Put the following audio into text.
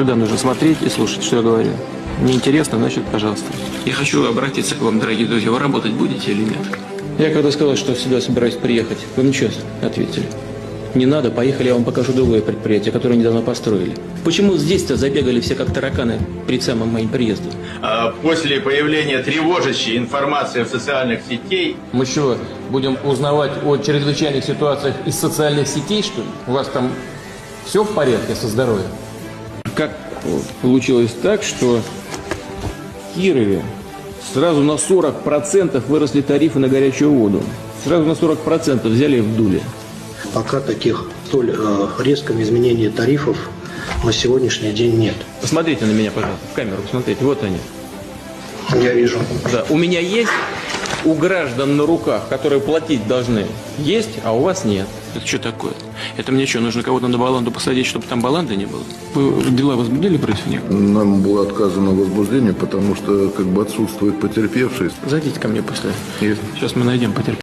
Сюда нужно смотреть и слушать, что я говорю. Неинтересно, значит, пожалуйста. Я хочу обратиться к вам, дорогие друзья. Вы работать будете или нет? Я когда сказал, что сюда собираюсь приехать, вы мне что ответили? Не надо, поехали, я вам покажу другое предприятие, которое недавно построили. Почему здесь-то забегали все как тараканы перед самым моим приездом? После появления тревожащей информации в социальных сетей... Мы что, будем узнавать о чрезвычайных ситуациях из социальных сетей, что ли? У вас там все в порядке со здоровьем? Как получилось так, что в Кирове сразу на 40% выросли тарифы на горячую воду? Сразу на 40% взяли и вдули. Пока таких столь резкого изменения тарифов на сегодняшний день нет. Посмотрите на меня, пожалуйста, в камеру, посмотрите, вот они. Я вижу. Да, у меня есть, у граждан на руках, которые платить должны, есть, а у вас нет. Это что такое? Это мне что, нужно кого-то на баланду посадить, чтобы там баланды не было? Вы дела возбудили против них? Нам было отказано в возбуждении, потому что как бы отсутствует потерпевший. Зайдите ко мне после. Сейчас мы найдем потерпевшего.